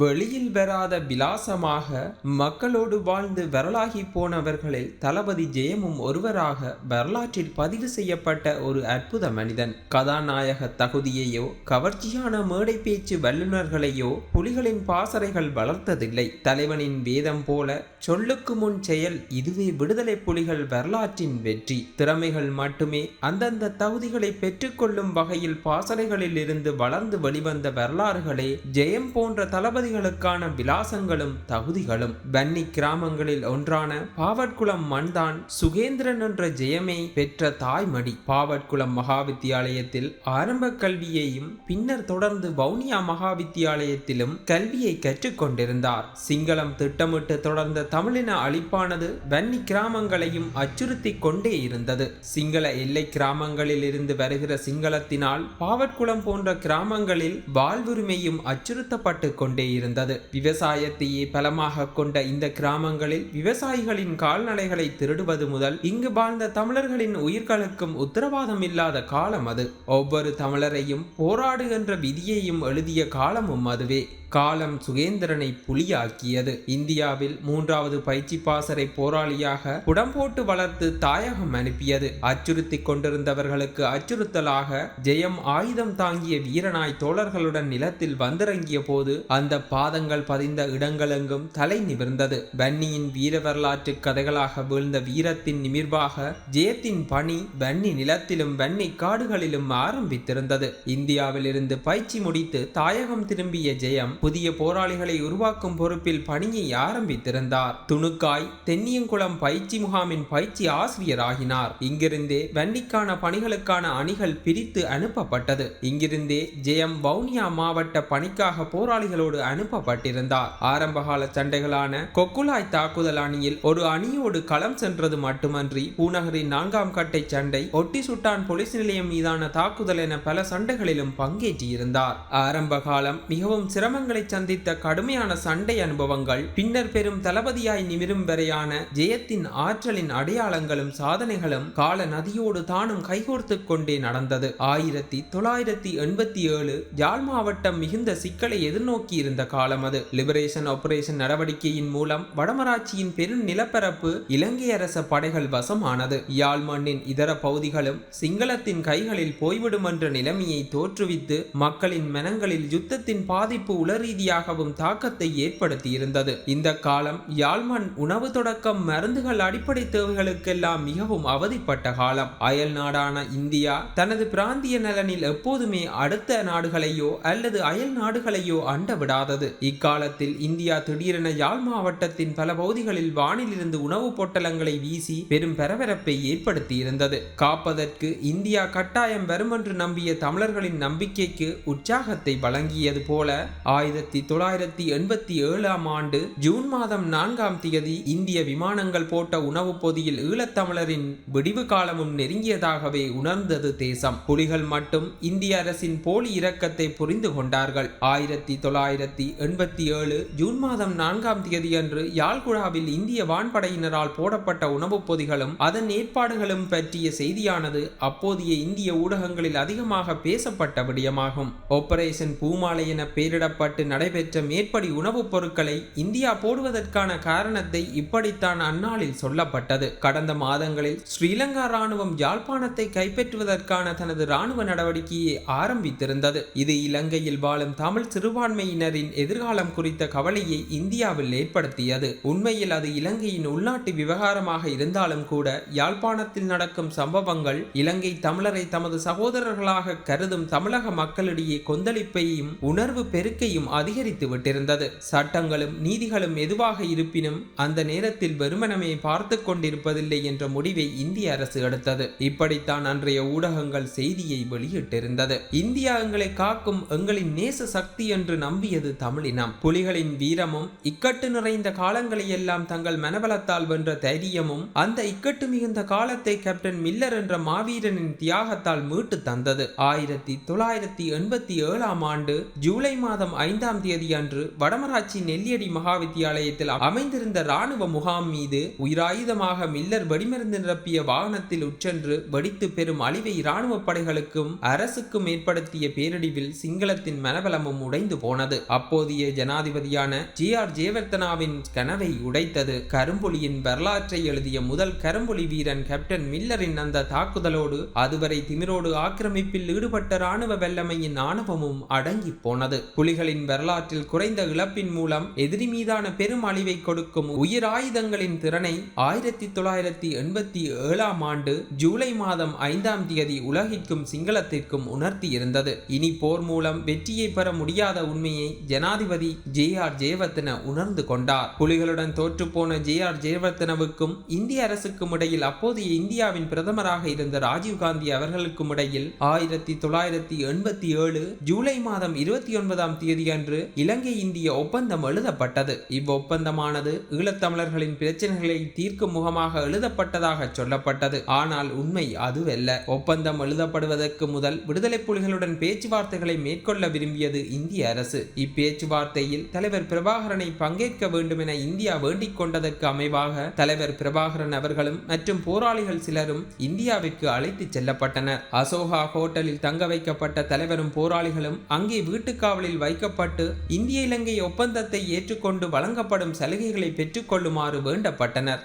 வெளியில் வராத விலாசமாக மக்களோடு வாழ்ந்து வரலாகி போனவர்களில் தளபதி ஜெயமும் ஒருவராக வரலாற்றில் பதிவு செய்யப்பட்ட ஒரு அற்புத மனிதன். கதாநாயக தகுதியையோ கவர்ச்சியான மேடை பேச்சு வல்லுநர்களையோ புலிகளின் பாசறைகள் வளர்த்ததில்லை. தலைவனின் வேதம் போல சொல்லுக்கு முன் செயல், இதுவே விடுதலை புலிகள் வரலாற்றின் வெற்றி. திறமைகள் மட்டுமே அந்தந்த தகுதிகளை பெற்றுக்கொள்ளும் வகையில் பாசறைகளில் இருந்து வளர்ந்து வெளிவந்த வரலாறுகளே ஜெயம் போன்ற தளபதிகளுக்கான விலாசங்களும் தகுதிகளும். வன்னி கிராமங்களில் ஒன்றான பாவட்குளம் மண்தான் சுகேந்திரன் என்ற ஜெயமே பெற்ற தாய்மடி. பாவட்குளம் மகாவித்தியாலயத்தில் ஆரம்ப கல்வியையும் பின்னர் தொடர்ந்து வவுனியா மகாவித்தியாலயத்திலும் கல்வியை கற்றுக்கொண்டிருந்தார். சிங்களம் திட்டமிட்டு தொடர்ந்த தமிழின அழிப்பானது வன்னி கிராமங்களையும் அச்சுறுத்தி கொண்டே இருந்தது. சிங்கள எல்லை கிராமங்களில் இருந்து வருகிற சிங்களத்தினால் பாவட்குளம் போன்ற கிராமங்களில் வாழ்வுரிமையும் அச்சுறுத்தப்பட்டு கொண்டே இருந்தது. விவசாயத்தையே பலமாக கொண்ட இந்த கிராமங்களில் விவசாயிகளின் கால்நடைகளை திருடுவது முதல் இங்கு வாழ்ந்த தமிழர்களின் உயிர்களுக்கும் உத்தரவாதம் இல்லாத காலம் அது. ஒவ்வொரு தமிழரையும் போராடு என்ற விதியையும் எழுதிய காலமும் அதுவே. காலம் சுகேந்திரனை புலியாக்கியது. இந்தியாவில் 3வது பயிற்சி பாசறை போராளியாக புடம்போட்டு வளர்த்து தாயகம் அனுப்பியது. அச்சுறுத்தி கொண்டிருந்தவர்களுக்கு அச்சுறுத்தலாக ஜெயம் ஆயுதம் தாங்கிய வீரனாய் தோழர்களுடன் நிலத்தில் வந்திறங்கிய போது அந்த பாதங்கள் பதிந்த இடங்களெங்கும் தலை நிமிர்ந்தது. வன்னியின் வீர வரலாற்று கதைகளாக வீழ்ந்த வீரத்தின் நிமிர்வாக ஜெயத்தின் பணி வன்னி நிலத்திலும் வன்னி காடுகளிலும் ஆரம்பித்திருந்தது. இந்தியாவில் இருந்து பயிற்சி முடித்து தாயகம் திரும்பிய ஜெயம் புதிய போராளிகளை உருவாக்கும் பொறுப்பில் பணியை ஆரம்பித்திருந்தார். துணுக்காய் தென்னியங்குளம் பயிற்சி முகாமின் பயிற்சி ஆசிரியராகினார். இங்கிருந்தே வன்னிக்கான பணிகளுக்கான அணிகள் பிரித்து அனுப்பப்பட்டது. இங்கிருந்தே ஜெயம் வவுனியா மாவட்ட பணிக்காக போராளிகளோடு அனுப்பப்பட்டிருந்தார். ஆரம்பகால சண்டைகளான கொக்குலாய் தாக்குதல் அணியில் ஒரு அணியோடு களம் சென்றது மட்டுமன்றி பூநகரின் 4ஆம் கட்டை சண்டை, ஒட்டி சுட்டான் போலீஸ் நிலையம் மீதான தாக்குதல் என பல சண்டைகளிலும் பங்கேற்றிருந்தார். ஆரம்ப காலம் மிகவும் சிரமங்களை சந்தித்த கடுமையான சண்டை அனுபவங்கள் பின்னர் பெரும் தளபதியாய் நிமிரும் வரையான ஜெயத்தின் ஆற்றலின் அடையாளங்களும் சாதனைகளும் கால நதியோடு தானும் கைகோர்த்து கொண்டே நடந்தது. 1987 யாழ் மாவட்டம் மிகுந்த சிக்கலை எதிர்நோக்கி இருந்த காலம் அது. லிபரேஷன் ஆபரேஷன் நடவடிக்கையின் மூலம் வடமராட்சியின் பெரும் நிலப்பரப்பு இலங்கை அரச படைகள் வசமானது. யாழ் மண்ணின் இதர பகுதிகளும் சிங்களத்தின் கைகளில் போய்விடும் என்ற நிலைமையை தோற்றுவித்து மக்களின் மனங்களில் யுத்தத்தின் பாதிப்பு உளரீதியாகவும் தாக்கத்தை ஏற்படுத்தி இருந்தது. இந்த காலம் யாழ்மண் உணவு தொடக்கம் மருந்துகள் அடிப்படை தேவைகளுக்கெல்லாம் மிகவும் அவதிப்பட்ட காலம். அயல் நாடான இந்தியா தனது பிராந்திய நலனில் எப்போதுமே அடுத்த நாடுகளையோ அல்லது அயல் நாடுகளையோ அண்ட விடாதது. இக்காலத்தில் இந்தியா திடீரென யாழ் மாவட்டத்தின் பல பகுதிகளில் வானிலிருந்து உணவுப் பொட்டலங்களை வீசி பெரும் பரபரப்பை ஏற்படுத்தி இருந்தது. காப்பதற்கு இந்தியா கட்டாயம் வரும் என்று நம்பிய தமிழர்களின் நம்பிக்கைக்கு உற்சாகத்தை வழங்கியது போல 1987 ஆண்டு ஜூன் மாதம் 4ஆம் தேதி இந்திய விமானங்கள் போட்ட உணவு பொதியில் ஈழத்தமிழரின் விடிவு காலமும் நெருங்கியதாகவே உணர்ந்தது தேசம். புலிகள் மட்டும் இந்திய அரசின் போலி இரக்கத்தை புரிந்து கொண்டார்கள். 1987 ஜூன் மாதம் 4ஆம் தேதி அன்று யாழ்குடாவில் இந்திய வான்படையினரால் போடப்பட்ட உணவு பொதிகளும் அதன் ஏற்பாடுகளும் பற்றிய செய்தியானது அப்போதைய இந்திய ஊடகங்களில் அதிகமாக பேசப்பட்ட விடயமாகும். ஆபரேஷன் பூமாலை என பெயரிடப்பட்டு நடைபெற்ற மேற்படி உணவுப் பொருட்களை இந்தியா போடுவதற்கான காரணத்தை இப்படித்தான் அந்நாளில் சொல்லப்பட்டது. கடந்த மாதங்களில் ஸ்ரீலங்கா ராணுவம் யாழ்ப்பாணத்தை கைப்பற்றுவதற்கான தனது ராணுவ நடவடிக்கையை ஆரம்பித்திருந்தது. இது இலங்கையில் வாழும் தமிழ் சிறுபான்மையினரின் எதிர்காலம் குறித்த கவலையை இந்தியாவில் ஏற்படுத்தியது. உண்மையில் அது இலங்கையின் உள்நாட்டு விவகாரமாக இருந்தாலும் கூட யாழ்ப்பாணத்தில் நடக்கும் சம்பவங்கள் இலங்கை தமிழரை தமது சகோதரர்களாக கருதும் தமிழக மக்களிடையே கொந்தளிப்பையும் உணர்வு பெருக்கையும் அதிகரித்து விட்டிருந்தது. சட்டங்களும் நீதிகளும் எதுவாக இருப்பினும் அந்த நேரத்தில் வெறுமனமே பார்த்து கொண்டிருப்பதில்லை என்ற முடிவை இந்திய அரசு எடுத்தது. இப்படித்தான் அன்றைய ஊடகங்கள் செய்தியை வெளியிட்டிருந்தது. இந்தியா எங்களை காக்கும் எங்களின் நேச சக்தி என்று நம்பியது தமிழினம். புலிகளின் வீரமும் இக்கட்டு நிறைந்த காலங்களை எல்லாம் தங்கள் மனபலத்தால் வென்ற தைரியமும் அந்த இக்கட்டு மிகுந்த காலத்தை கேப்டன் மில்லர் என்ற மாவீரனின் தியாகத்தால் மீட்டு தந்தது. 1987 ஆண்டு ஜூலை மாதம் 5ஆம் தேதி அன்று வடமராட்சி நெல்லியடி மகாவித்தியாலயத்தில் அமைந்திருந்த ராணுவ முகாம் மீது உயிராயுதமாக மில்லர் வெடிமருந்து நிரப்பிய வாகனத்தில் உற்றென்று வெடித்து பெரும் அழிவை இராணுவ படைகளுக்கும் அரசுக்கும் ஏற்படுத்திய பேரழிவில் சிங்களத்தின் மனபலமும் உடைந்து போனது. அப்போதைய ஜனாதிபதியான ஜி.ஆர். ஜெயவர்தனாவின் கனவை உடைத்தது. கரும்புலியின் வரலாற்றை எழுதிய முதல் கரும்புலி வீரன் கேப்டன் மில்லரின் அந்த தாக்குதலோடு அதுவரை திமிரோடு ஆக்கிரமிப்பில் ஈடுபட்ட இராணுவ வல்லமையின் ஆணவமும் அடங்கி போனது. புலிகளின் வரலாற்றில் குறைந்த இழப்பின் மூலம் எதிரி மீதான பெரும் அழிவை கொடுக்கும் உயிர் ஆயுதங்களின் திறனை 1987 ஆண்டு ஜூலை மாதம் 5ஆம் தேதி உலகிற்கும் சிங்களத்திற்கும் உணர்த்தி இருந்தது. இனி போர் மூலம் வெற்றியை பெற முடியாத உண்மையை ஜனாதிபதி ஜி.ஆர். ஜெயவர்தன உணர்ந்து கொண்டார். புலிகளுடன் தோற்றுப்போன ஜி.ஆர். ஜெயவர்தனவுக்கும் இந்திய அரசுக்கும் இடையில் அப்போதைய இந்தியாவின் பிரதமராக இருந்த ராஜீவ்காந்தி அவர்களுக்கும் இடையில் 1987 ஜூலை மாதம் 29ஆம் தேதி அன்று இலங்கை இந்திய ஒப்பந்தம் எழுதப்பட்டது. இவ்வொப்பந்தமானது ஈழத்தமிழர்களின் பிரச்சனைகளை தீர்க்கும் முகமாக எழுதப்பட்டதாக சொல்லப்பட்டது. ஆனால் உண்மை அதுவல்ல. ஒப்பந்தம் எழுதப்படுவதற்கு முதல் விடுதலை புலிகளுடன் பேச்சுவார்த்தைகளை மேற்கொள்ள விரும்பியது இந்திய அரசு. இப்பேச்சுவார்த்தையில் தலைவர் பிரபாகரனை பங்கேற்க வேண்டும் என இந்தியா வேண்டிக் கொண்டதற்கு அமைவாக தலைவர் பிரபாகரன் அவர்களும் மற்றும் போராளிகள் சிலரும் இந்தியாவிற்கு அழைத்து செல்லப்பட்டனர். அசோகா ஹோட்டலில் தங்க வைக்கப்பட்ட தலைவரும் போராளிகளும் அங்கே வீட்டுக்காவலில் வைக்கப்பட்டு இந்திய இலங்கை ஒப்பந்தத்தை ஏற்றுக்கொண்டு வழங்கப்படும் சலுகைகளை பெற்றுக்கொள்ளுமாறு வேண்டப்பட்டனர்.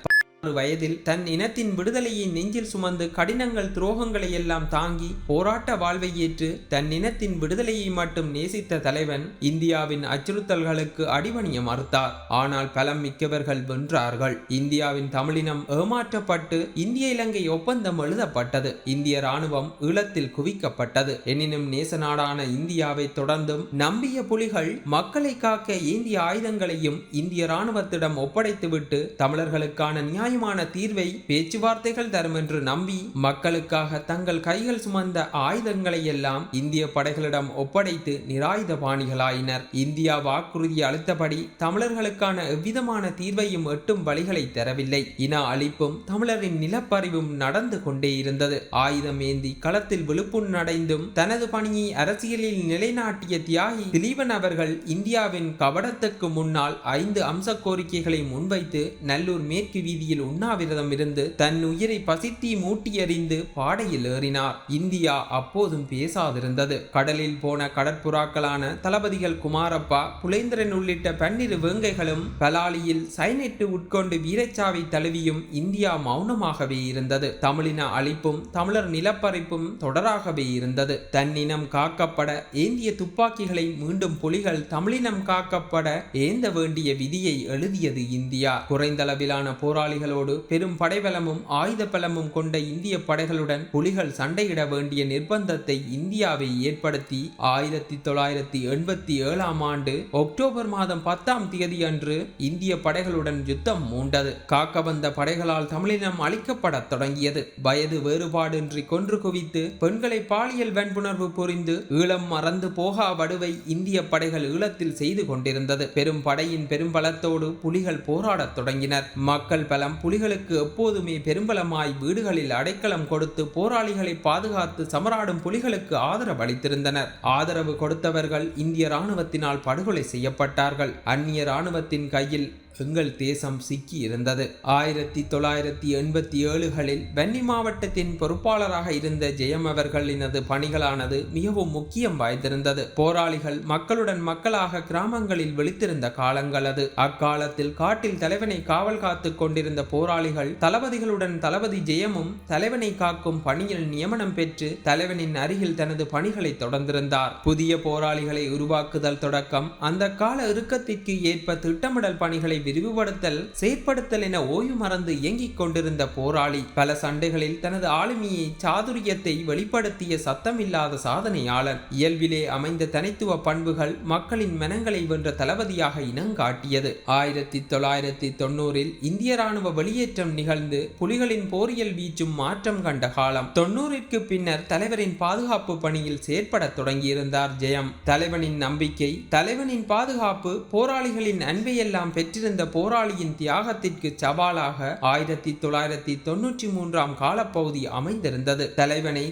வயதில் தன் இனத்தின் விடுதலையை நெஞ்சில் சுமந்து கடினங்கள் துரோகங்களை எல்லாம் தாங்கி போராட்ட வாழ்வை ஏற்று தன் இனத்தின் விடுதலையை மட்டும் நேசித்த தலைவன் இந்தியாவின் அச்சுறுத்தல்களுக்கு அடிபணிய மறுத்தார். ஆனால் பலம் மிக்கவர்கள் வென்றார்கள். இந்தியாவின் தமிழினம் ஏமாற்றப்பட்டு இந்திய இலங்கை ஒப்பந்தம் எழுதப்பட்டது. இந்திய ராணுவம் ஈழத்தில் குவிக்கப்பட்டது. எனினும் நேச நாடான இந்தியாவை தொடர்ந்தும் நம்பிய புலிகள் மக்களை காக்க ஏந்திய ஆயுதங்களையும் இந்திய ராணுவத்திடம் ஒப்படைத்துவிட்டு தமிழர்களுக்கான நியாயமான தீர்வை பேச்சுவார்த்தைகள் தரும் என்று நம்பி மக்களுக்காக தங்கள் கைகள் சுமந்த ஆயுதங்களை எல்லாம் இந்திய படைகளிடம் ஒப்படைத்து நிராயுதபாணிகளாயினர். இந்தியா வாக்குறுதியை அளித்தபடி தமிழர்களுக்கான எவ்விதமான தீர்வையும் எட்டும் வழிகளை தரவில்லை. இன அழிப்பும் தமிழரின் நிலப்பறிவும் நடந்து கொண்டே இருந்தது. ஆயுதம் ஏந்தி களத்தில் விழுப்புணடைந்தும் தனது பணியை அரசியலில் நிலைநாட்டிய தியாகி திலீபன் அவர்கள் இந்தியாவின் கபடத்துக்கு முன்னால் 5 அம்ச கோரிக்கைகளை முன்வைத்து நல்லூர் மேற்கு வீதியில் உண்ணாவிரதம் இருந்து தன் உயிரை பசித்தி மூட்டி எறிந்து பாடையில் ஏறினார். இந்தியா அப்போதும் பேசாதிருந்தது. கடலில் போன கடற்புறாக்களான தளபதிகள் குமாரப்பா, புலேந்திரன் உள்ளிட்ட 12 வேங்கைகளும் பலாலியில் சைனிட்டு உட்கொண்டு வீரச்சாவை தழுவியும் இந்தியா மௌனமாகவே இருந்தது. தமிழின அழிப்பும் தமிழர் நிலப்பறிப்பும் தொடராகவே இருந்தது. தன்னினம் காக்கப்பட ஏந்திய துப்பாக்கிகளை மீண்டும் புலிகள் தமிழினம் காக்கப்பட ஏந்த வேண்டிய விதியை எழுதியது இந்தியா. குறைந்தளவிலான போராளிகளோடு பெரும் படைபலமும் ஆயுத பலமும் கொண்ட இந்திய படைகளுடன் புலிகள் சண்டையிட வேண்டிய நிர்பந்தத்தை இந்தியாவை ஏற்படுத்தி 1987 ஆண்டு அக்டோபர் மாதம் 10ஆம் தேதி அன்று இந்திய படைகளுடன் யுத்தம் மூண்டது. காக்க வந்த படைகளால் தமிழினம் அழிக்கப்பட தொடங்கியது. வயது வேறுபாடின்றி கொன்று குவித்து பெண்களை பாலியல் வன்புணர்வு புரிந்து ஈழம் மறந்து போகா வடுவை இந்திய படைகள் ஈழத்தில் செய்து கொண்டிருந்தது. பெரும் படையின் பெரும்பலத்தோடு புலிகள் போராடத் தொடங்கினர். மக்கள் பலம் புலிகளுக்கு எப்போதுமே பெரும்பலமாய் வீடுகளில் அடைக்கலம் கொடுத்து போராளிகளை பாதுகாத்து சமராடும் புலிகளுக்கு ஆதரவு அளித்திருந்தனர். ஆதரவு கொடுத்தவர்கள் இந்திய இராணுவத்தினால் படுகொலை செய்யப்பட்டார்கள். அந்நிய இராணுவத்தின் கையில் எங்கள் தேசம் சிக்கி இருந்தது. 1987களில் வன்னி மாவட்டத்தின் பொறுப்பாளராக இருந்த ஜெயம் அவர்களினது பணிகளானது மிகவும் முக்கியம் வாய்ந்திருந்தது. போராளிகள் மக்களுடன் மக்களாக கிராமங்களில் விழித்திருந்த காலங்கள் அது. அக்காலத்தில் காட்டில் தலைவனை காவல் காத்து கொண்டிருந்த போராளிகள் தளபதிகளுடன் தளபதி ஜெயமும் தலைவனை காக்கும் பணியில் நியமனம் பெற்று தலைவனின் அருகில் தனது பணிகளை தொடர்ந்திருந்தார். புதிய போராளிகளை உருவாக்குதல் தொடக்கம் அந்த கால இறுக்கத்திற்கு ஏற்ப திட்டமிடல் பணிகளை விரிவுபடுத்தல் செயற்படுத்தல் என ஓய்வு மறந்து இயங்கிக் கொண்டிருந்த போராளி பல சண்டைகளில் தனது ஆளுமையை சாதுரியத்தை வெளிப்படுத்திய சத்தமில்லாத சாதனையாளர். இயல்பிலே அமைந்த தனித்துவ பண்புகள் மக்களின் மனங்களை வென்ற தளபதியாக இனங்காட்டியது. 1990இல் இந்திய ராணுவ வெளியேற்றம் நிகழ்ந்து புலிகளின் போரியல் வீச்சும் மாற்றம் கண்ட காலம். 90ற்கு பின்னர் தலைவரின் பாதுகாப்பு பணியில் செயற்பட தொடங்கியிருந்தார் ஜெயம். தலைவனின் நம்பிக்கை, தலைவனின் பாதுகாப்பு, போராளிகளின் அன்பையெல்லாம் பெற்றிருந்த வீற்றிருந்த போராளியின் தியாகத்திற்கு சவாலாக 1993 காலப்பகுதி அமைந்திருந்தது.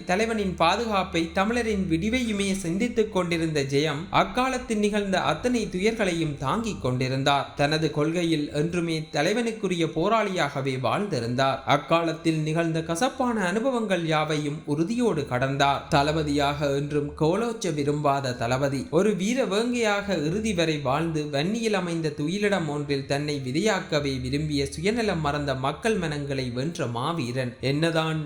தலைவனின் பாதுகாப்பை, தமிழரின் விடிவையுமே சிந்தித்துக் கொண்டிருந்த ஜெயம் அக்காலத்தில் நிகழ்ந்த அத்தனை துயர்களையும் தாங்கிக் கொண்டிருந்தார். தனது கொள்கையில் என்றுமே தலைவனுக்குரிய போராளியாகவே வாழ்ந்திருந்தார். அக்காலத்தில் நிகழ்ந்த கசப்பான அனுபவங்கள் யாவையும் உறுதியோடு கடந்தார். தளபதியாக என்றும் கோலோச்ச விரும்பாத தளபதி, ஒரு வீர வேங்கையாக இறுதி வரை வாழ்ந்து வன்னியில் அமைந்த துயிலிடம் ஒன்றில் தன்னை விதையாக்கவே விரும்பிய சுயநலம் மறந்த மக்கள் மனங்களை வென்ற மாவீரன். என்னதான்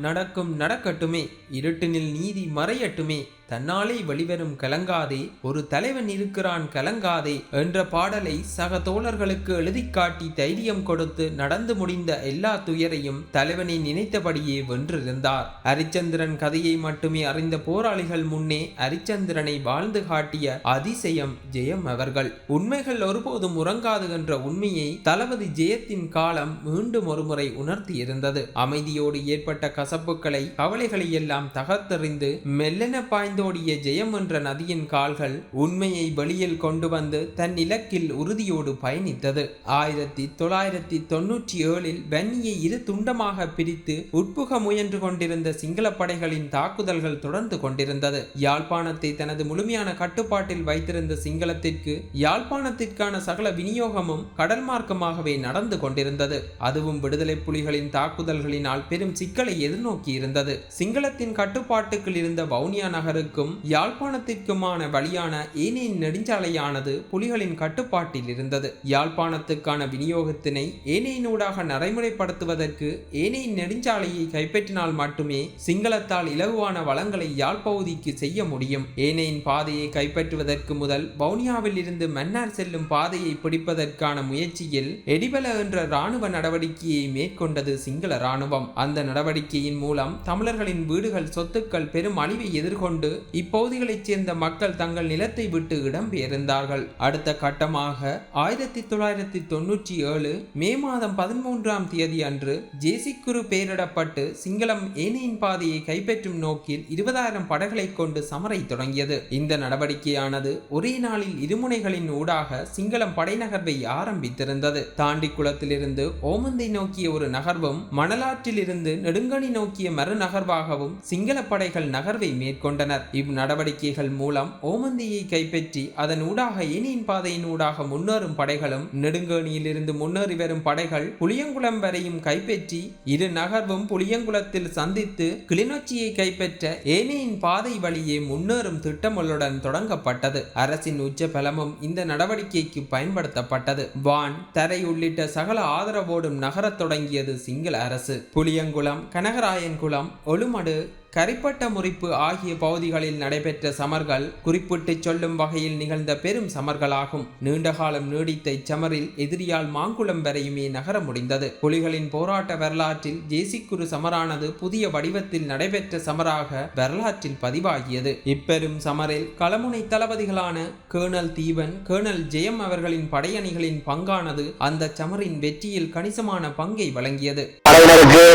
நடக்கட்டுமே, இருட்டினில் நீதி மறையட்டுமே, தன்னாலே வெளிவரும் கலங்காதே, ஒரு தலைவன் இருக்கிறான் கலங்காதே என்ற பாடலை சக தோழர்களுக்கு எழுதி காட்டி தைரியம் கொடுத்து நடந்து முடிந்த எல்லா துயரையும் தலைவனை நினைத்தபடியே வென்றிருந்தார். அரிச்சந்திரன் கதையை மட்டுமே அறிந்த போராளிகள் முன்னே அரிச்சந்திரனை வாழ்ந்து காட்டிய அதிசயம் ஜெயம் அவர்கள். உண்மைகள் ஒருபோதும் உறங்காது என்ற உண்மையை தளபதி ஜெயத்தின் காலம் மீண்டும் ஒருமுறை உணர்த்தியிருந்தது. அமைதியோடு ஏற்பட்ட கசப்புகளை, கவலைகளை எல்லாம் தகர்த்தெறிந்து மெல்லென பாய்ந்தோடிய ஜெயம் என்ற நதியின் கால்கள் உண்மையை வெளியில் கொண்டு வந்து தன் இலக்கில் உறுதியோடு பயணித்தது. 1997 வன்னியை இரு துண்டமாக பிரித்து உட்புக முயன்று கொண்டிருந்த சிங்கள படைகளின் தாக்குதல்கள் தொடர்ந்து கொண்டிருந்தது. யாழ்ப்பாணத்தை தனது முழுமையான கட்டுப்பாட்டில் வைத்திருந்த சிங்களத்திற்கு யாழ்ப்பாணத்திற்கான சகல விநியோகமும் கடல் மார்க்கமாகவே நடந்து கொண்டிருந்தது. அதுவும் விடுதலை புலிகளின் தாக்குதல்களினால் பெரும் சிக்கலை எதிர்நோக்கி இருந்தது. சிங்களத்தின் கட்டுப்பாட்டுக்குள் இருந்த வவுனியா நகருக்கும் யாழ்ப்பாணத்திற்குமான வழியான ஏனையின் நெடுஞ்சாலையானது புலிகளின் கட்டுப்பாட்டில் இருந்தது. யாழ்ப்பாணத்துக்கான விநியோகத்தினை ஏனையினூடாக நடைமுறைப்படுத்துவதற்கு ஏனையின் நெடுஞ்சாலையை கைப்பற்றினால் மட்டுமே சிங்களத்தால் இலகுவான வளங்களை யாழ்ப்பகுதிக்கு செய்ய முடியும். ஏனையின் பாதையை கைப்பற்றுவதற்கு முதல் வவுனியாவில் இருந்து மன்னார் செல்லும் பாதையை பிடிப்பதற்கான முயற்சியில் எடிபல என்ற இராணுவ நடவடிக்கையை மேற்கொண்டது சிங்கள இராணுவம். அந்த நடவடிக்கையின் மூலம் தமிழர்களின் வீடுகள், சொத்துக்கள் பெரும் அழிவை எதிர்கொண்டு இப்பகுதிகளைச் சேர்ந்த மக்கள் தங்கள் நிலத்தை விட்டு இடம்பெயர்ந்தார்கள். அடுத்த கட்டமாக 1997 மே மாதம் 13 அன்று ஜேசிக்குரு பெயரிடப்பட்டு சிங்களம் ஏனையின் பாதையை கைப்பற்றும் நோக்கில் 20,000 படைகளை கொண்டு சமரை தொடங்கியது. இந்த நடவடிக்கையானது ஒரே நாளில் இருமுனைகளின் ஊடாக சிங்களம் படைநகர்வை ஆரம்பித்திருந்தது. தாண்டிக்குளத்திலிருந்து ஓமந்தை நோக்கிய ஒரு நகர்வும், மணலாற்றில் இருந்து நெடுங்கணி நோக்கிய மறுநகர்வாகவும் சிங்கள படைகள் நகர்வை மேற்கொண்டனர். இந்நடவடிக்கைகள் மூலம் ஓமந்தியை கைப்பற்றி அதன் ஊடாக ஏனையின் பாதையின் ஊடாக முன்னேறும் படைகளும், நெடுங்கணியில் இருந்து முன்னேறி வரும் படைகள் புளியங்குளம் வரையும் கைப்பற்றி இரு நகர்வும் புளியங்குளத்தில் சந்தித்து கிளிநொச்சியை கைப்பற்ற ஏனையின் பாதை வழியே முன்னேறும் திட்டங்களுடன் தொடங்கப்பட்டது. அரசின் உச்ச பலமும் இந்த நடவடிக்கைக்கு பயன்படுத்தப்பட்டது. வான், தரை உள்ளிட்ட சகல ஆதரவோடும் நகரத் தொடங்கியது சிங்கள அரசு. புளியங்குளம், கனகராயன்குளம், ஒலுமடு, கரிப்பட்ட முறிப்பு ஆகிய பகுதிகளில் நடைபெற்ற சமர்கள் குறிப்பிட்டு சொல்லும் வகையில் நிகழ்ந்த பெரும் சமர்களாகும். நீண்டகாலம் நீடித்த இச்சமரில் எதிரியால் மாங்குளம் வரையுமே நகர முடிந்தது. புலிகளின் போராட்ட வரலாற்றில் ஜேசிக்குரு சமரானது புதிய வடிவத்தில் நடைபெற்ற சமராக வரலாற்றில் பதிவாகியது. இப்பெரும் சமரில் களமுனை தளபதிகளான கேர்னல் தீபன், கேர்னல் ஜெயம் அவர்களின் படையணிகளின் பங்கானது அந்த சமரின் வெற்றியில் கணிசமான பங்கை வழங்கியது. படையினருக்கு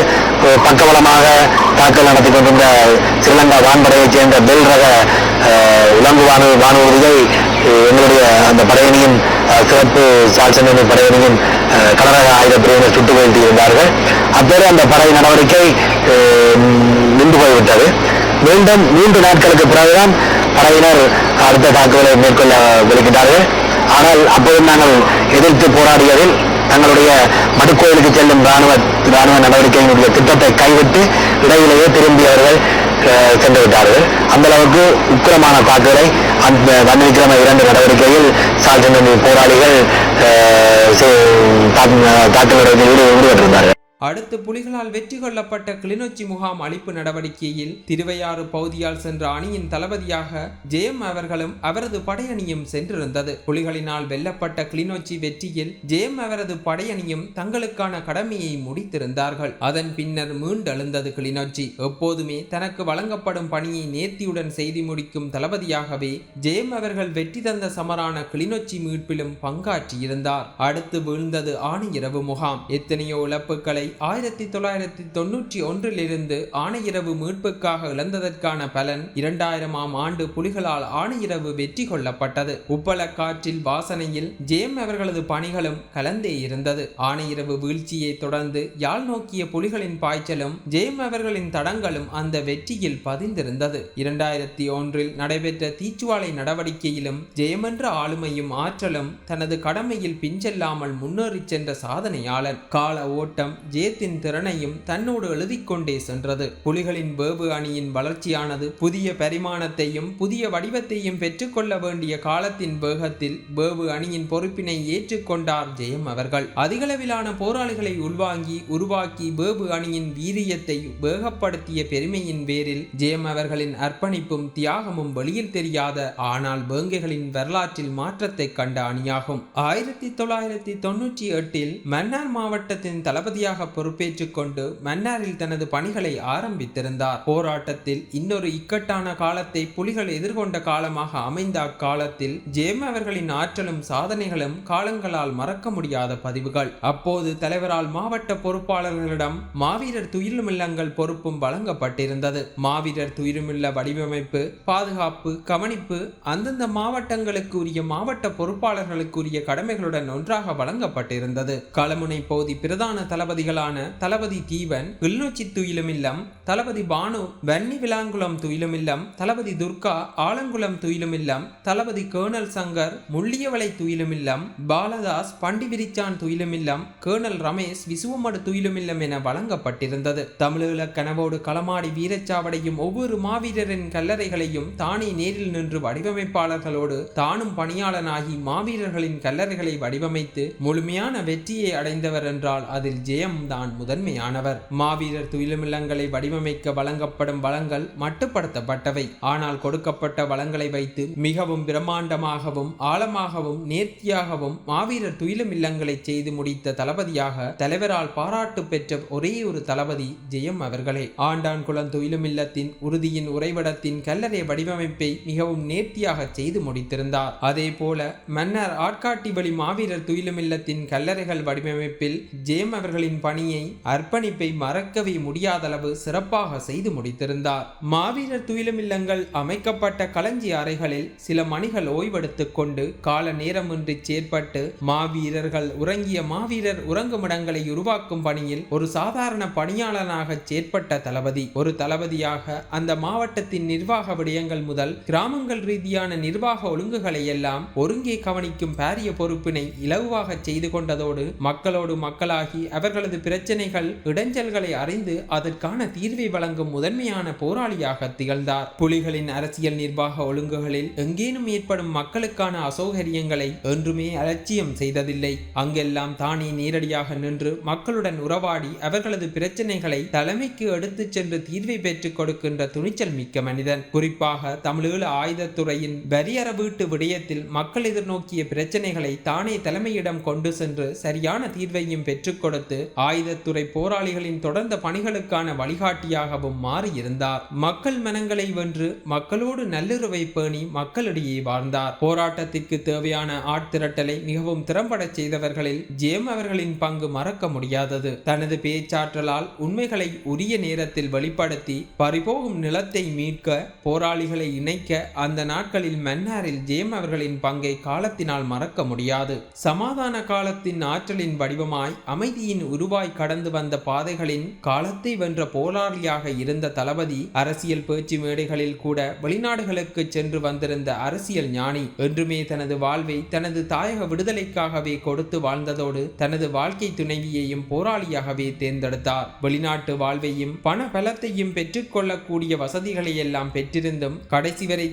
பக்கபலமாக தாக்கல் நடத்தி கொண்டிருந்த ஸ்ரீலங்கா வான்படையைச் சேர்ந்த பெல் ரக இளங்கு வானூர்தியை எங்களுடைய அந்த படையணியின் சிறப்பு சால்சனி படையணியின் கனரக ஆயுத பிரிவினர் சுட்டு வீழ்த்தியிருந்தார்கள். அப்போது அந்த படை நடவடிக்கை நின்று போய்விட்டது. மீண்டும் 3 நாட்களுக்கு பிறகுதான் படையினர் அடுத்த தாக்குதலை மேற்கொள்ள விளைக்கின்றார்கள். ஆனால் அப்போது நாங்கள் எதிர்த்து போராடியதில் தங்களுடைய மடுக்கோயிலுக்கு செல்லும் ராணுவ நடவடிக்கையினுடைய திட்டத்தை கைவிட்டு இடையிலேயே திரும்பி அவர்கள் சென்று விட்டார்கள். அந்த அளவுக்கு உக்கிரமான தாக்குதலை அந்த வன்னிக்கிழமை 2 நடவடிக்கையில் சால்சனி போராளிகள் தாக்குதல் நடவடிக்கையில் ஈடுபட்டிருந்தார்கள். அடுத்து புலிகளால் வெற்றி கொள்ளப்பட்ட கிளிநொச்சி முகாம் அழிப்பு நடவடிக்கையில் திருவையாறு பகுதியால் சென்ற அணியின் தளபதியாக ஜெயம் அவர்களும் அவரது படையணியும் சென்றிருந்தது. புலிகளினால் வெல்லப்பட்ட கிளிநொச்சி வெற்றியில் ஜெயம் அவரது படையணியும் தங்களுக்கான கடமையை முடித்திருந்தார்கள். அதன் பின்னர் மீண்டெழுந்தது கிளிநொச்சி. எப்போதுமே தனக்கு வழங்கப்படும் பணியை நேர்த்தியுடன் செய்து முடிக்கும் தளபதியாகவே ஜெயம் அவர்கள் வெற்றி தந்த சமரான கிளிநொச்சி மீட்பிலும் பங்காற்றியிருந்தார். அடுத்து வீழ்ந்தது ஆணையிரவு முகாம். எத்தனையோ இழப்புகளை 1991 ஆணையிரவு மீட்புக்காக இழந்ததற்கான பலன் 2000ஆம் ஆண்டு புலிகளால் ஆணையிரவு வெற்றி கொள்ளப்பட்டது. உப்பளக்காற்றில் வாசனையில் ஜேம் அவர்களது பணிகளும் கலந்தே இருந்தது. ஆணையிரவு வீழ்ச்சியை தொடர்ந்து யாழ் நோக்கிய புலிகளின் பாய்ச்சலும் ஜேம் அவர்களின் தடங்களும் அந்த வெற்றியில் பதிந்திருந்தது. 2001 நடைபெற்ற தீச்சுவாலை நடவடிக்கையிலும் ஜெயம் என்ற ஆளுமையும் ஆற்றலும் தனது கடமையில் பிஞ்செல்லாமல் முன்னேறி சென்ற சாதனையாளன். கால ஓட்டம் ஜேத்தின் திறனையும் தன்னோடு எழுதிக்கொண்டே சென்றது. புலிகளின் வேவு அணியின் வளர்ச்சியானது புதிய பரிமாணத்தையும் புதிய வடிவத்தையும் பெற்றுக்கொள்ள வேண்டிய காலத்தின் வேகத்தில் வேவு அணியின் பொறுப்பினை ஏற்றுக்கொண்டார் ஜெயம் அவர்கள். அதிகளவிலான போராளிகளை உருவாக்கி வேவு அணியின் வீரியத்தை வேகப்படுத்திய பெருமையின் பேரில் ஜெயம் அவர்களின் அர்ப்பணிப்பும் தியாகமும் வெளியில் தெரியாத ஆனால் வேங்கைகளின் வரலாற்றில் மாற்றத்தை கண்ட அணியாகும். 1998 மன்னார் மாவட்டத்தின் தளபதியாக பொறுப்பேற்றுக் கொண்டு மன்னாரில் தனது பணிகளை ஆரம்பித்திருந்தார். போராட்டத்தில் இன்னொரு இக்கட்டான காலத்தை புலிகள் எதிர்கொண்ட காலமாக அமைந்த அக்காலத்தில் ஜேம் அவர்களின் ஆற்றலும் சாதனைகளும் காலங்களால் மறக்க முடியாத பதிவுகள். அப்போது தலைவரால் மாவட்ட பொறுப்பாளர்களிடம் மாவீரர் துயிலுமில்லங்கள் பொறுப்பும் வழங்கப்பட்டிருந்தது. மாவீரர் துயிலுமில்ல வடிவமைப்பு, பாதுகாப்பு, கவனிப்பு அந்தந்த மாவட்டங்களுக்கு உரிய மாவட்ட பொறுப்பாளர்களுக்குரிய கடமைகளுடன் ஒன்றாக வழங்கப்பட்டிருந்தது. களமுனை பகுதி பிரதான தளபதிகளான தளபதி தீவன் கிளிநொச்சி துயிலுமில்லம், தளபதி பானு வன்னி விளாங்குளம் துயிலுமில்லம், தளபதி துர்கா ஆலங்குளம் துயிலுமில்லம், தளபதி கேர்னல் சங்கர் முள்ளியவளை துயிலுமில்லம், பாலதாஸ் பண்டிவிரிச்சான் துயிலுமில்லம், கேர்னல் ரமேஷ் விசுவமடு துயிலுமில்லம் என வழங்கப்பட்டிருந்தது. தமிழீழ கனவோடு களமாடி வீரச்சாவடையும் ஒவ்வொரு மாவீரரின் கல்லறைகளையும் தானே நேரில் நின்று வடிவமைப்பாளர்களோடு தானும் பணியாளனாகி மாவீரர்களின் கல்லறைகளை வடிவமைத்து முழுமையான வெற்றியை அடைந்தவர் என்றால் அதில் ஜெயம் தான் முதன்மையானவர். மாவீரர் துயிலுமில்லங்களை வடிவமைக்க வழங்கப்படும் வளங்கள் மட்டுப்படுத்தப்பட்டவை. ஆனால் கொடுக்கப்பட்ட வளங்களை வைத்து மிகவும் பிரம்மாண்டமாகவும் ஆழமாகவும் நேர்த்தியாகவும் மாவீரர் துயிலுமில்லங்களை செய்து முடித்த தளபதியாக தலைவரால் பாராட்டு பெற்ற ஒரே ஒரு தளபதி ஜெயம் அவர்களே. ஆண்டான்குளம் துயிலுமில்லத்தின் உறுதியின் உறைவிடத்தின் கல்லறை வடிவமைப்பை மிகவும் நேர்த்தியாக செய்து முடித்திருந்தார். அதே போல மன்னர் ஆட்காட்டி வழி மாவீரர் துயிலுமில்லத்தின் கல்லறைகள் வடிவமைப்பில் ஜேம் அவர்களின் பணியை அர்ப்பணிப்பை மறக்கவே முடியாதளவு சிறப்பாக செய்து முடித்திருந்தார். மாவீரர் துயிலுமில்லங்கள் அமைக்கப்பட்ட களஞ்சி அறைகளில் சில மணிகள் ஓய்வெடுத்துக் கொண்டு கால நேரமின்றி செயற்பட்டு மாவீரர்கள் உறங்கிய மாவீரர் உறங்குமிடங்களை உருவாக்கும் பணியில் ஒரு சாதாரண பணியாளனாக செயற்பட்ட தளபதி. ஒரு தளபதியாக அந்த மாவட்டத்தின் நிர்வாக விடயங்கள் முதல் கிராமங்கள் ரீதியான நிர்வாக ஒழுங்குகளை எல்லாம் ஒருங்கே கவனிக்கும் பாரிய பொறுப்பினை இலகுவாக செய்து கொண்டதோடு மக்களோடு மக்களாகி அவர்களது பிரச்சனைகள் இடைஞ்சல்களை அறிந்து அதற்கான தீர்வை வழங்கும் முதன்மையான போராளியாக திகழ்ந்தார். புலிகளின் அரசியல் நிர்வாக ஒழுங்குகளில் எங்கேனும் ஏற்படும் மக்களுக்கான அசௌகரியங்களை என்றுமே அலட்சியம் செய்ததில்லை. அங்கெல்லாம் தானே நேரடியாக நின்று மக்களுடன் உறவாடி அவர்களது பிரச்சனைகளை தலைமைக்கு எடுத்துச் சென்று தீர்வை பெற்றுக் கொடுக்கின்ற துணிச்சல் மிக்க மனிதன். குறிப்பாக தமிழீழ ஆயுதத்துறையின் வரியற வீட்டு விடயத்தில் மக்கள் எதிர்நோக்கிய பிரச்சனைகளை தானே தலைமையிடம் கொண்டு சென்று சரியான தீர்வையும் பெற்றுக் கொடுத்து ஆயுதத்துறை போராளிகளின் தொடர்ந்த பணிகளுக்கான வழிகாட்டியாகவும் மாறியிருந்தார். மக்கள் மனங்களை வென்று மக்களோடு நல்லுறவை பேணி மக்களிடையே வாழ்ந்தார். போராட்டத்திற்கு தேவையான ஆட்திரட்டலை மிகவும் திறம்பட செய்தவர்களில் ஜேம் அவர்களின் பங்கு மறக்க முடியாதது. தனது பேச்சாற்றலால் உண்மைகளை உரிய நேரத்தில் வெளிப்படுத்தி பறிபோகும் நிலத்தை மீட்க போராளிகளை இணைக்க அந்த நாட்களில் மன்னாரில் ஜேம் அவர்களின் பங்கை காலத்தினால் மறக்க முடியாது. சமாதான காலத்தின் ஆற்றலின் வடிவமாய் அமைதியின் உருவாய் கடந்து வந்த பாதைகளின் காலத்தை வென்ற போராளியாக இருந்த தளபதி அரசியல் பேச்சு மேடைகளில் கூட வெளிநாடுகளுக்கு சென்று வந்திருந்த அரசியல் ஞானி. என்றுமே தனது வாழ்வை தனது தாயக விடுதலைக்காகவே கொடுத்து வாழ்ந்ததோடு தனது வாழ்க்கை துணைவியையும் போராளியாகவே தேர்ந்தெடுத்தார். வெளிநாட்டு வாழ்வையும் பண பலத்தையும் பெற்றுக்கொள்ளக்கூடிய வசதிகளை எல்லாம் பெற்றிருந்தும் கடைசி வரை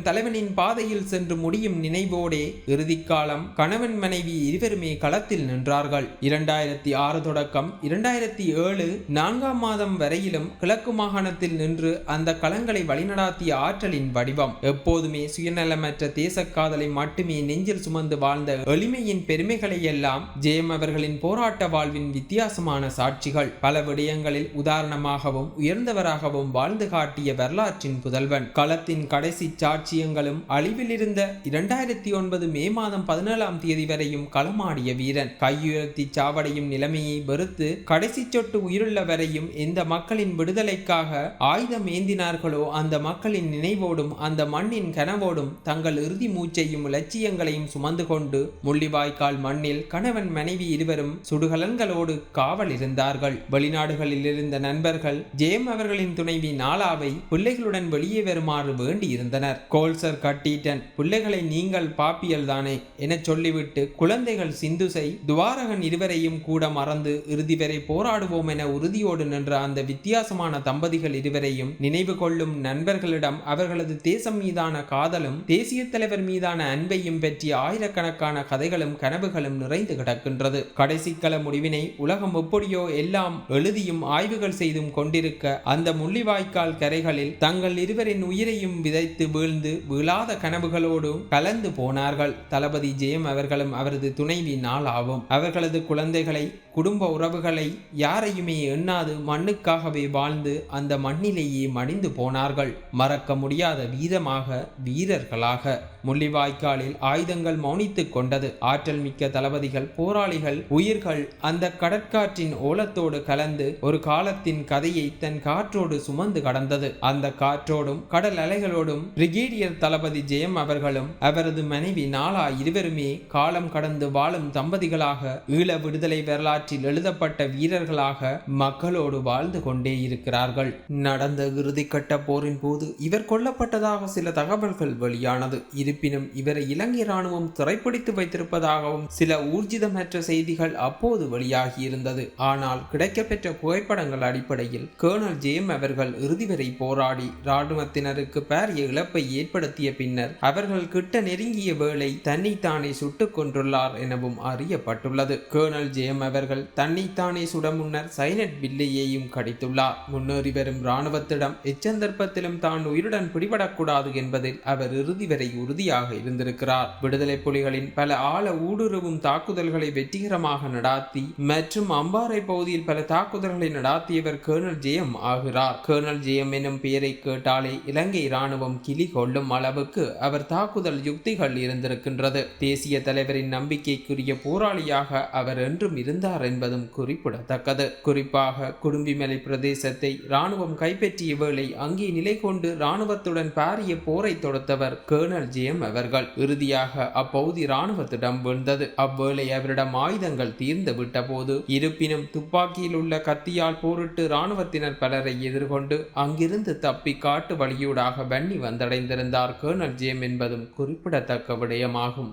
தலைவனின் பாதையில் சென்று முடியும் நினைவோடே இறுதிக்காலம் கணவன் மனைவி இருவருமே களத்தில் நின்றார்கள். 2006 தொடக்கம் 2007 4ஆம் மாதம் வரையிலும் கிழக்கு மாகாணத்தில் நின்று அந்த களங்களை வழிநடாத்திய ஆற்றலின் வடிவம். எப்போதுமே சுயநலமற்ற தேசக்காதலை மட்டுமே நெஞ்சில் சுமந்து வாழ்ந்த எளிமையின் பெருமைகளை எல்லாம் ஜெயம் அவர்களின் போராட்ட வாழ்வின் வித்தியாசமான சாட்சிகள். பல விடயங்களில் உதாரணமாகவும் உயர்ந்தவராகவும் வாழ்ந்து காட்டிய வரலாற்றின் புதல்வன். களத்தின் கடைசி சாட்சியங்களும் அழிவில் இருந்த 2009 மே மாதம் 17ஆம் தேதி வரையும் களமாடிய வீரன். கையுயர்த்தி சாவடையும் நிலைமையை வெறுத்து கடைசி சொட்டு உயிருள்ள வரையும் எந்த மக்களின் விடுதலைக்காக ஆயுதம் ஏந்தினார்களோ அந்த மக்களின் நினைவோடும் அந்த மண்ணின் கனவோடும் தங்கள் இறுதி மூச்சையும் லட்சியங்களையும் சுமந்து கொண்டு முள்ளிவாய்க்கால் மண்ணில் கணவன் மனைவி இருவரும் சுடுகலன்களோடு காவல் இருந்தார்கள். வெளிநாடுகளில் இருந்த நண்பர்கள் ஜெயம் அவர்களின் துணைவி நாலாவை பிள்ளைகளுடன் வெளியே வருமாறு வேண்டி இருந்தனர். கோல்சர் கட்டீட்டன் பிள்ளைகளை நீங்கள் பாப்பியல் தானே என சொல்லிவிட்டு குழந்தைகள் சிந்துசை துவாரகன் இருவரையும் கூட மறந்து இறுதி வரை போராடுவோம் என உறுதியோடு நின்ற அந்த வித்தியாசமான தம்பதிகள் இருவரையும் நினைவு கொள்ளும் நண்பர்களிடம் அவர்களது தேசம் மீதான காதலும் தேசிய தலைவர் மீதான அன்பையும் பற்றிய ஆயிரக்கணக்கான கதைகளும் கனவுகளும் நிறைந்து கிடக்கின்றது. கடைசி கள முடிவினை உலகம் எப்படியோ எல்லாம் எழுதியும் ஆய்வுகள் செய்தும் கொண்டிருக்க அந்த முள்ளிவாய்க்கால் கரைகளில் தங்கள் இருவரின் உயிரையும் விதைத்து வீழ்ந்து வீழாத கனவுகளோடு கலந்து போனார்கள். தளபதி ஜெயம் அவர்களும் அவரது துணைவி நாளாவும் அவர்களது குழந்தைகளை குடும்ப உறவுகளை யாரையுமே எண்ணாது மண்ணுக்காகவே வாழ்ந்து அந்த மண்ணிலேயே மடிந்து போனார்கள். மறக்க முடியாத வீரமாக வீரர்களாக முள்ளிவாய்க்காலில் ஆயுதங்கள் மௌனித்துக் கொண்டது. ஆற்றல் மிக்க தளபதிகள் போராளிகள் உயிர்கள் அந்த கடற்காற்றின் ஓலத்தோடு கலந்து ஒரு காலத்தின் கதையை தன் காற்றோடு சுமந்து கடந்தது. அந்த காற்றோடும் கடல் அலைகளோடும் பிரிகேடியர் தளபதி ஜெயம் அவர்களும் அவரது மனைவி நாலா இருவருமே காலம் கடந்து வாழும் தம்பதிகளாக ஈழ விடுதலை வரலாற்றில் எழுதப்பட்ட வீரர்களாக மக்களோடு வாழ்ந்து கொண்டே இருக்கிறார்கள். நடந்த இறுதிக்கட்ட போரின் போது இவர் கொல்லப்பட்டதாக சில தகவல்கள் வெளியானது. இருப்பினும் இவரை இலங்கை ராணுவம் சிறைப்பிடித்து வைத்திருப்பதாகவும் சில ஊர்ஜிதமற்ற செய்திகள் அப்போது வெளியாகி இருந்தது. ஆனால் கிடைக்கப்பெற்ற புகைப்படங்கள் அடிப்படையில் கர்னல் ஜெயம் அவர்கள் இறுதி வரை போராடி ராணுவத்தினருக்கு பாரிய இழப்பை ஏற்படுத்திய பின்னர் அவர்கள் கிட்ட நெருங்கிய வேளை தன்னைத்தானே சுட்டுக் கொண்டுள்ளார் எனவும் அறியப்பட்டுள்ளது. கர்னல் ஜெயம் அவர்கள் தன்னைத்தானே சுட முன்னர் சைனட் வில்லையையும் கடித்துள்ளார். முன்னேறி வரும் இராணுவத்திடம் எச்சந்தர்ப்பத்திலும் தான் உயிருடன் பிடிபடக்கூடாது என்பதில் அவர் இறுதி வரை உறுதியாக இருந்திருக்கிறார். விடுதலை புலிகளின் பல ஆழ ஊடுருவும் தாக்குதல்களை வெற்றிகரமாக நடாத்தி மற்றும் அம்பாறை பகுதியில் பல தாக்குதல்களை நடாத்தியவர் கர்னல் ஜெயம் ஆகிறார். கர்னல் ஜெயம் எனும் பெயரை கேட்டாலே இலங்கை இராணுவம் கிளி கொள்ளும் அளவுக்கு அவர் தாக்குதல் யுக்திகள் இருந்திருக்கின்றது. தேசிய தலைவரின் நம்பிக்கைக்குரிய போராளியாக அவர் என்றும் இருந்தார் என்பதும் குறிப்பிடத்தக்கது. குறிப்பாக குடும்பிமலை பிரதேசத்தை இராணுவம் கைப்பற்றிய வேளை அங்கே நிலை கொண்டு இராணுவத்துடன் பாரிய போரை தொடுத்தவர் கர்னல் ஜெயம் அவர்கள். இறுதியாக அப்பகுதி இராணுவத்திடம் வீழ்ந்தது. அவ்வேளை அவரிடம் ஆயுதங்கள் தீர்ந்து விட்ட போது இருப்பினும் துப்பாக்கியில் உள்ள கத்தியால் போரிட்டு இராணுவத்தினர் பலரை எதிர்கொண்டு அங்கிருந்து தப்பி காட்டு வழியூடாக வன்னி வந்தடைந்திருந்தார் கர்னல் ஜெயம் என்பதும் குறிப்பிடத்தக்க விடயமாகும்.